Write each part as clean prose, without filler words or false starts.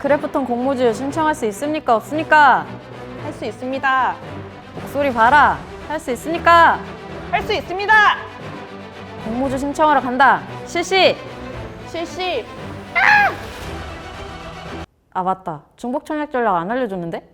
크래프톤 공모주 신청할 수 있습니까? 없습니까? 할 수 있습니다. 목소리 봐라. 할 수 있습니까? 할 수 있습니다. 공모주 신청하러 간다. 실시! 실시. 아 맞다. 중복 청약 전략 안 알려줬는데?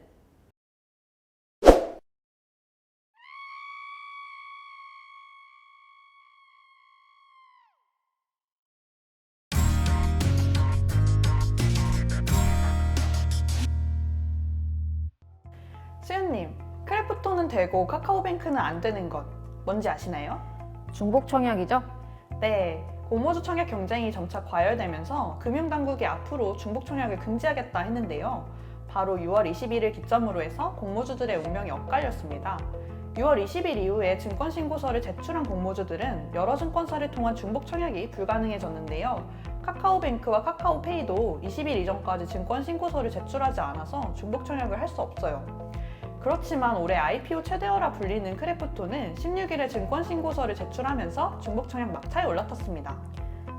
수연님, 크래프톤은 되고 카카오뱅크는 안 되는 것 뭔지 아시나요? 중복 청약이죠? 네, 공모주 청약 경쟁이 점차 과열되면서 금융당국이 앞으로 중복 청약을 금지하겠다 했는데요. 바로 6월 20일을 기점으로 해서 공모주들의 운명이 엇갈렸습니다. 6월 20일 이후에 증권신고서를 제출한 공모주들은 여러 증권사를 통한 중복 청약이 불가능해졌는데요. 카카오뱅크와 카카오페이도 20일 이전까지 증권신고서를 제출하지 않아서 중복 청약을 할 수 없어요. 그렇지만 올해 IPO 최대어라 불리는 크래프톤은 16일에 증권신고서를 제출하면서 중복 청약 막차에 올라탔습니다.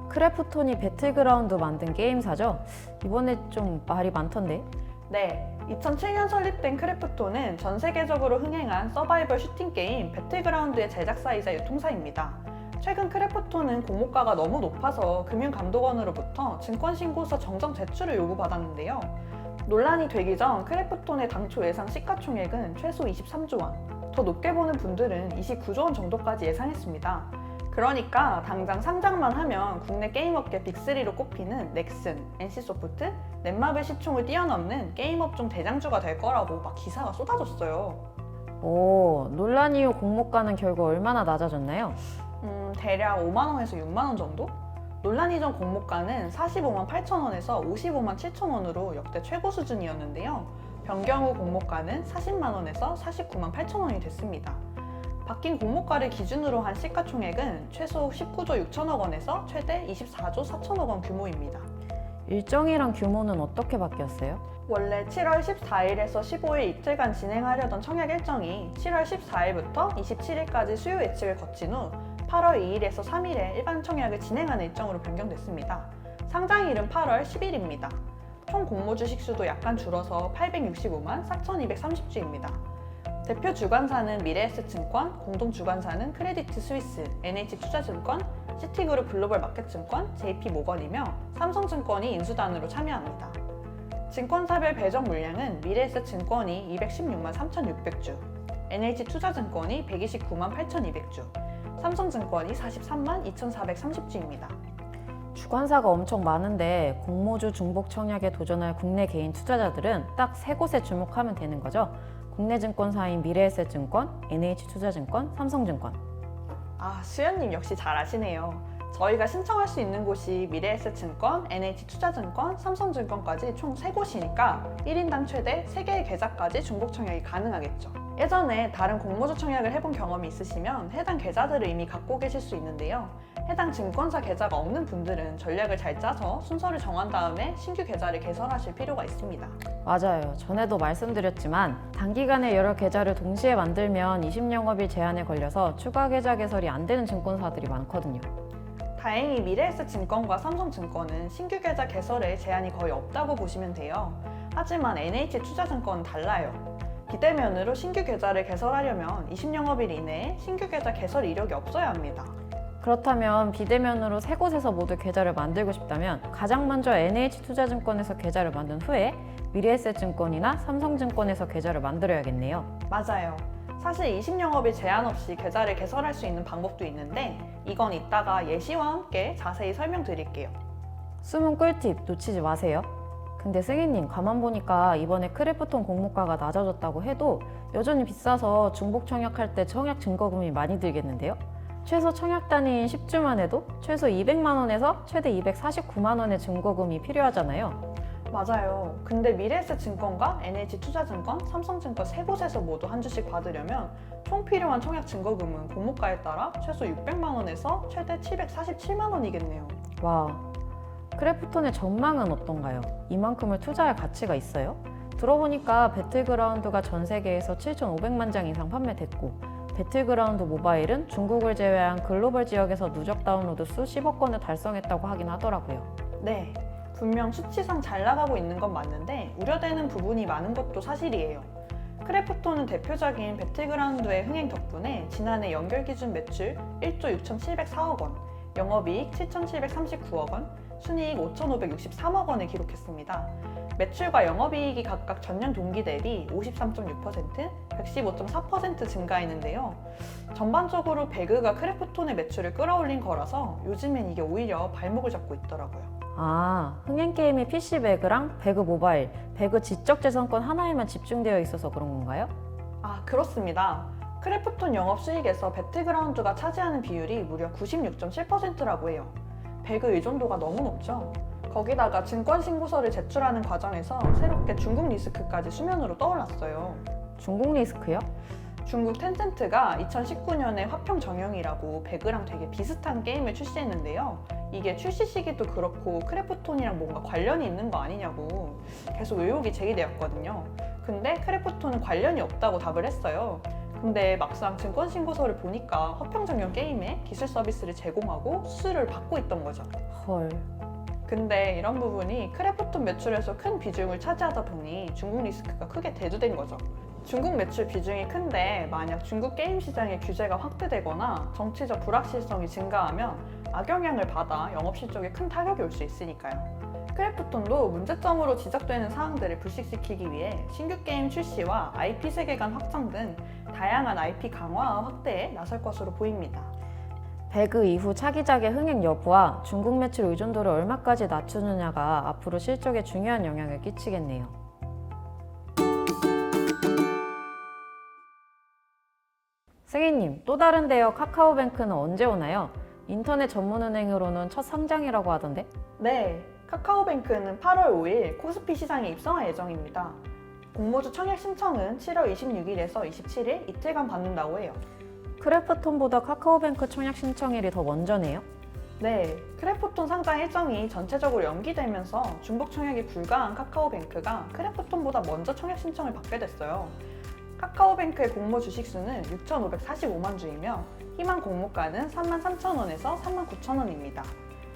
크래프톤이 배틀그라운드 만든 게임사죠? 이번에 좀 말이 많던데? 네, 2007년 설립된 크래프톤은 전 세계적으로 흥행한 서바이벌 슈팅 게임 배틀그라운드의 제작사이자 유통사입니다. 최근 크래프톤은 공모가가 너무 높아서 금융감독원으로부터 증권신고서 정정 제출을 요구받았는데요. 논란이 되기 전 크래프톤의 당초 예상 시가총액은 최소 23조 원, 더 높게 보는 분들은 29조 원 정도까지 예상했습니다. 그러니까 당장 상장만 하면 국내 게임업계 빅3로 꼽히는 넥슨, NC소프트, 넷마블 시총을 뛰어넘는 게임업종 대장주가 될 거라고 막 기사가 쏟아졌어요. 오, 논란 이후 공모가는 결국 얼마나 낮아졌나요? 대략 5만 원에서 6만 원 정도? 논란 이전 공모가는 45만 8천 원에서 55만 7천 원으로 역대 최고 수준이었는데요. 변경 후 공모가는 40만 원에서 49만 8천 원이 됐습니다. 바뀐 공모가를 기준으로 한 시가총액은 최소 19조 6천억 원에서 최대 24조 4천억 원 규모입니다. 일정이랑 규모는 어떻게 바뀌었어요? 원래 7월 14일에서 15일 이틀간 진행하려던 청약 일정이 7월 14일부터 27일까지 수요 예측을 거친 후 8월 2일에서 3일에 일반 청약을 진행하는 일정으로 변경됐습니다. 상장일은 8월 10일입니다. 총 공모 주식 수도 약간 줄어서 865만 4,230주입니다. 대표 주관사는 미래에셋증권, 공동 주관사는 크레디트 스위스, NH투자증권, 시티그룹 글로벌 마켓증권, JP모건이며 삼성증권이 인수단으로 참여합니다. 증권사별 배정 물량은 미래에셋증권이 216만 3,600주, NH투자증권이 129만 8,200주, 삼성증권이 43만 2,430주입니다. 주관사가 엄청 많은데 공모주 중복 청약에 도전할 국내 개인 투자자들은 딱 세 곳에 주목하면 되는 거죠? 국내 증권사인 미래에셋증권, NH투자증권, 삼성증권. 아, 수연님 역시 잘 아시네요. 저희가 신청할 수 있는 곳이 미래에셋증권, NH투자증권, 삼성증권까지 총 3곳이니까 1인당 최대 3개의 계좌까지 중복 청약이 가능하겠죠. 예전에 다른 공모주 청약을 해본 경험이 있으시면 해당 계좌들을 이미 갖고 계실 수 있는데요. 해당 증권사 계좌가 없는 분들은 전략을 잘 짜서 순서를 정한 다음에 신규 계좌를 개설하실 필요가 있습니다. 맞아요. 전에도 말씀드렸지만 단기간에 여러 계좌를 동시에 만들면 20영업일 제한에 걸려서 추가 계좌 개설이 안 되는 증권사들이 많거든요. 다행히 미래에셋증권과 삼성증권은 신규 계좌 개설에 제한이 거의 없다고 보시면 돼요. 하지만 NH투자증권은 달라요. 비대면으로 신규 계좌를 개설하려면 20영업일 이내에 신규 계좌 개설 이력이 없어야 합니다. 그렇다면 비대면으로 세 곳에서 모두 계좌를 만들고 싶다면 가장 먼저 NH투자증권에서 계좌를 만든 후에 미래에셋증권이나 삼성증권에서 계좌를 만들어야겠네요. 맞아요. 사실 20영업일 제한 없이 계좌를 개설할 수 있는 방법도 있는데 이건 이따가 예시와 함께 자세히 설명드릴게요. 숨은 꿀팁 놓치지 마세요. 근데 승희님 가만 보니까 이번에 크래프톤 공모가가 낮아졌다고 해도 여전히 비싸서 중복 청약할 때 청약 증거금이 많이 들겠는데요? 최소 청약단위인 10주만 해도 최소 200만 원에서 최대 249만 원의 증거금이 필요하잖아요. 맞아요. 근데 미래에셋증권과 NH투자증권, 삼성증권 세 곳에서 모두 한 주씩 받으려면 총 필요한 청약 증거금은 공모가에 따라 최소 600만 원에서 최대 747만 원이겠네요. 와, 크래프톤의 전망은 어떤가요? 이만큼을 투자할 가치가 있어요? 들어보니까 배틀그라운드가 전 세계에서 7,500만 장 이상 판매됐고 배틀그라운드 모바일은 중국을 제외한 글로벌 지역에서 누적 다운로드 수 10억 건을 달성했다고 하긴 하더라고요. 네. 분명 수치상 잘 나가고 있는 건 맞는데 우려되는 부분이 많은 것도 사실이에요. 크래프톤은 대표적인 배틀그라운드의 흥행 덕분에 지난해 연결 기준 매출 1조 6,704억 원, 영업이익 7,739억 원, 순이익 5,563억 원을 기록했습니다. 매출과 영업이익이 각각 전년 동기 대비 53.6%, 115.4% 증가했는데요. 전반적으로 배그가 크래프톤의 매출을 끌어올린 거라서 요즘엔 이게 오히려 발목을 잡고 있더라고요. 아, 흥행 게임이 PC 배그랑 배그 모바일, 배그 지적재산권 하나에만 집중되어 있어서 그런 건가요? 아, 그렇습니다. 크래프톤 영업 수익에서 배틀그라운드가 차지하는 비율이 무려 96.7%라고 해요. 배그 의존도가 너무 높죠. 거기다가 증권 신고서를 제출하는 과정에서 새롭게 중국 리스크까지 수면으로 떠올랐어요. 중국 리스크요? 중국 텐센트가 2019년에 화평 정영이라고 배그랑 되게 비슷한 게임을 출시했는데요. 이게 출시 시기도 그렇고 크래프톤이랑 뭔가 관련이 있는 거 아니냐고 계속 의혹이 제기되었거든요. 근데 크래프톤은 관련이 없다고 답을 했어요. 근데 막상 증권 신고서를 보니까 화평 정영 게임에 기술 서비스를 제공하고 수수료를 받고 있던 거죠. 헐. 근데 이런 부분이 크래프톤 매출에서 큰 비중을 차지하다 보니 중국 리스크가 크게 대두된 거죠. 중국 매출 비중이 큰데 만약 중국 게임 시장의 규제가 확대되거나 정치적 불확실성이 증가하면 악영향을 받아 영업 실적에 큰 타격이 올 수 있으니까요. 크래프톤도 문제점으로 지적되는 사항들을 불식시키기 위해 신규 게임 출시와 IP 세계관 확장 등 다양한 IP 강화와 확대에 나설 것으로 보입니다. 배그 이후 차기작의 흥행 여부와 중국 매출 의존도를 얼마까지 낮추느냐가 앞으로 실적에 중요한 영향을 끼치겠네요. 승희님, 또 다른 대여 카카오뱅크는 언제 오나요? 인터넷 전문은행으로는 첫 상장이라고 하던데? 네, 카카오뱅크는 8월 5일 코스피 시장에 입성할 예정입니다. 공모주 청약 신청은 7월 26일에서 27일 이틀간 받는다고 해요. 크래프톤보다 카카오뱅크 청약 신청일이 더 먼저네요? 네, 크래프톤 상장 일정이 전체적으로 연기되면서 중복 청약이 불가한 카카오뱅크가 크래프톤보다 먼저 청약 신청을 받게 됐어요. 카카오뱅크의 공모 주식수는 6,545만 주이며 희망 공모가는 33,000원에서 39,000원입니다.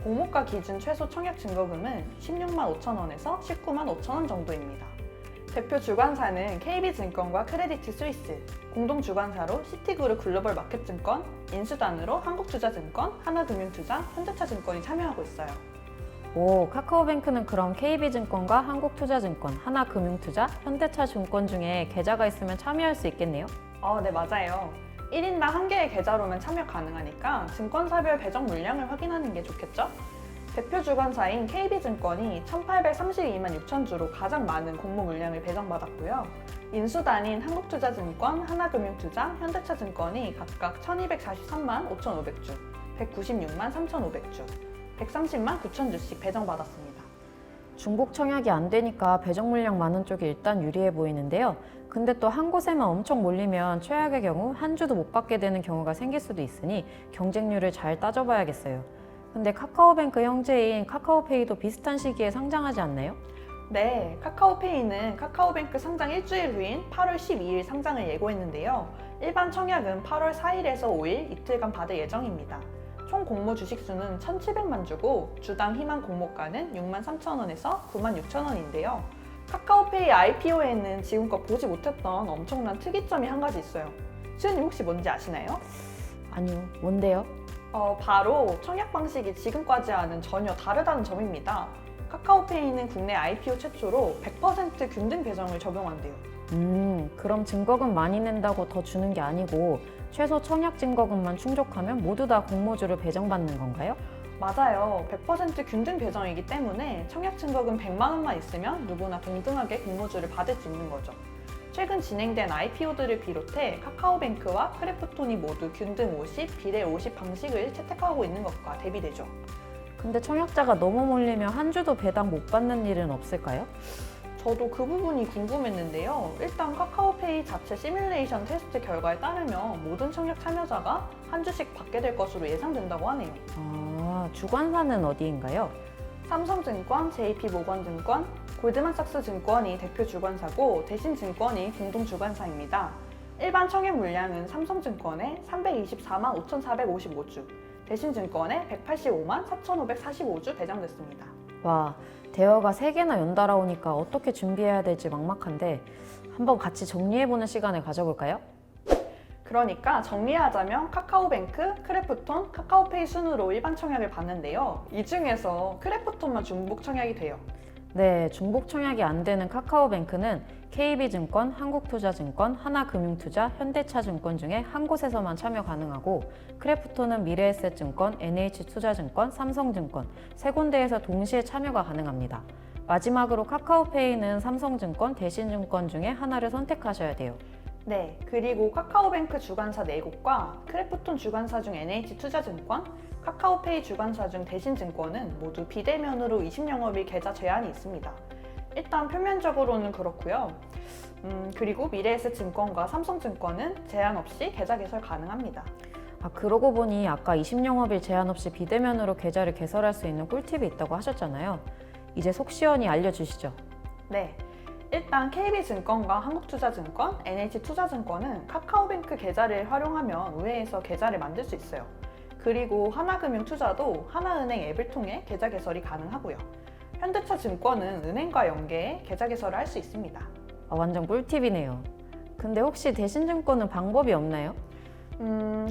공모가 기준 최소 청약 증거금은 16만 5천 원에서 19만 5천 원 정도입니다. 대표 주관사는 KB증권과 크레디트 스위스, 공동 주관사로 시티그룹 글로벌 마켓증권, 인수단으로 한국투자증권, 하나금융투자, 현대차증권이 참여하고 있어요. 오, 카카오뱅크는 그럼 KB증권과 한국투자증권, 하나금융투자, 현대차증권 중에 계좌가 있으면 참여할 수 있겠네요? 네, 맞아요. 1인당 1개의 계좌로만 참여 가능하니까 증권사별 배정 물량을 확인하는 게 좋겠죠? 대표 주관사인 KB증권이 1,832만 6천 주로 가장 많은 공모 물량을 배정받았고요. 인수단인 한국투자증권, 하나금융투자, 현대차증권이 각각 1,243만 5,500주, 196만 3,500주, 130만 9천 주씩 배정받았습니다. 중복 청약이 안 되니까 배정 물량 많은 쪽이 일단 유리해 보이는데요. 근데 또 한 곳에만 엄청 몰리면 최악의 경우 한 주도 못 받게 되는 경우가 생길 수도 있으니 경쟁률을 잘 따져봐야겠어요. 근데 카카오뱅크 형제인 카카오페이도 비슷한 시기에 상장하지 않나요? 네, 카카오페이는 카카오뱅크 상장 일주일 후인 8월 12일 상장을 예고했는데요. 일반 청약은 8월 4일에서 5일 이틀간 받을 예정입니다. 총 공모 주식수는 1,700만 주고 주당 희망 공모가는 6만 3천 원에서 9만 6천 원인데요. 카카오페이 IPO에는 지금껏 보지 못했던 엄청난 특이점이 한 가지 있어요. 수현님 혹시 뭔지 아시나요? 아니요, 뭔데요? 바로 청약 방식이 지금까지와는 전혀 다르다는 점입니다. 카카오페이는 국내 IPO 최초로 100% 균등 배정을 적용한대요. 그럼 증거금 많이 낸다고 더 주는 게 아니고 최소 청약 증거금만 충족하면 모두 다 공모주를 배정받는 건가요? 맞아요. 100% 균등 배정이기 때문에 청약 증거금 100만 원만 있으면 누구나 동등하게 공모주를 받을 수 있는 거죠. 최근 진행된 IPO들을 비롯해 카카오뱅크와 크래프톤이 모두 균등 50, 비례 50 방식을 채택하고 있는 것과 대비되죠. 근데 청약자가 너무 몰리면 한 주도 배당 못 받는 일은 없을까요? 저도 그 부분이 궁금했는데요. 일단 카카오페이 자체 시뮬레이션 테스트 결과에 따르면 모든 청약 참여자가 한 주씩 받게 될 것으로 예상된다고 하네요. 아, 주관사는 어디인가요? 삼성증권, JP모건증권, 골드만삭스증권이 대표 주관사고 대신증권이 공동 주관사입니다. 일반 청약 물량은 삼성증권에 324만 5,455주, 대신증권에 185만 4,545주 배정됐습니다. 와, 대화가 3개나 연달아 오니까 어떻게 준비해야 될지 막막한데 한번 같이 정리해보는 시간을 가져볼까요? 그러니까 정리하자면 카카오뱅크, 크래프톤, 카카오페이 순으로 일반 청약을 받는데요. 이 중에서 크래프톤만 중복 청약이 돼요. 네, 중복 청약이 안 되는 카카오뱅크는 KB증권, 한국투자증권, 하나금융투자, 현대차증권 중에 한 곳에서만 참여 가능하고 크래프톤은 미래에셋증권, NH투자증권, 삼성증권 세 군데에서 동시에 참여가 가능합니다. 마지막으로 카카오페이는 삼성증권, 대신증권 중에 하나를 선택하셔야 돼요. 네, 그리고 카카오뱅크 주관사 4곳과 크래프톤 주관사 중 NH투자증권, 카카오페이 주관사 중 대신증권은 모두 비대면으로 20영업일 계좌 제한이 있습니다. 일단 표면적으로는 그렇고요. 그리고 미래에셋증권과 삼성증권은 제한 없이 계좌 개설 가능합니다. 그러고 보니 아까 20영업일 제한 없이 비대면으로 계좌를 개설할 수 있는 꿀팁이 있다고 하셨잖아요. 이제 속 시원히 알려주시죠. 네, 일단 KB증권과 한국투자증권, NH투자증권은 카카오뱅크 계좌를 활용하면 우회해서 계좌를 만들 수 있어요. 그리고 하나금융투자도 하나은행 앱을 통해 계좌 개설이 가능하고요. 현대차증권은 은행과 연계해 계좌 개설을 할 수 있습니다. 완전 꿀팁이네요. 근데 혹시 대신증권은 방법이 없나요?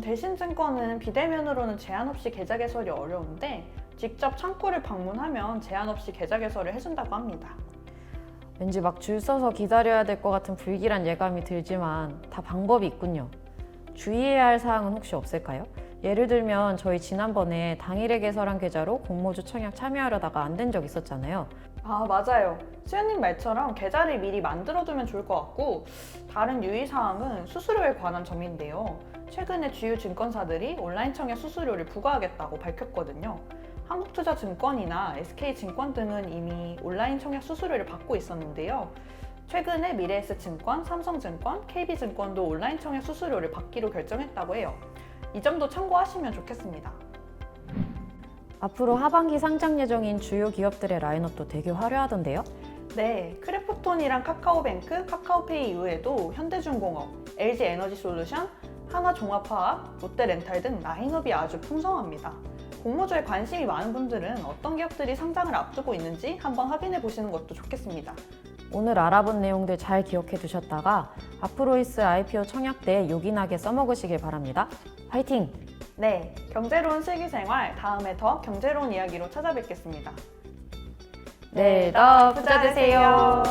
대신증권은 비대면으로는 제한 없이 계좌 개설이 어려운데 직접 창구를 방문하면 제한 없이 계좌 개설을 해준다고 합니다. 왠지 막 줄 서서 기다려야 될 것 같은 불길한 예감이 들지만 다 방법이 있군요. 주의해야 할 사항은 혹시 없을까요? 예를 들면 저희 지난번에 당일에 개설한 계좌로 공모주 청약 참여하려다가 안 된 적 있었잖아요. 맞아요. 수연님 말처럼 계좌를 미리 만들어두면 좋을 것 같고 다른 유의사항은 수수료에 관한 점인데요. 최근에 주요 증권사들이 온라인 청약 수수료를 부과하겠다고 밝혔거든요. 한국투자증권이나 SK증권 등은 이미 온라인 청약 수수료를 받고 있었는데요. 최근에 미래에셋증권, 삼성증권, KB증권도 온라인 청약 수수료를 받기로 결정했다고 해요. 이 점도 참고하시면 좋겠습니다. 앞으로 하반기 상장 예정인 주요 기업들의 라인업도 되게 화려하던데요? 네, 크래프톤이랑 카카오뱅크, 카카오페이 이외에도 현대중공업, LG에너지솔루션, 하나종합화학, 롯데렌탈 등 라인업이 아주 풍성합니다. 공모주에 관심이 많은 분들은 어떤 기업들이 상장을 앞두고 있는지 한번 확인해 보시는 것도 좋겠습니다. 오늘 알아본 내용들 잘 기억해 두셨다가 앞으로 있을 IPO 청약 때 요긴하게 써먹으시길 바랍니다. 화이팅! 네, 경제로운 실기생활 다음에 더 경제로운 이야기로 찾아뵙겠습니다. 내일 더 부자 되세요.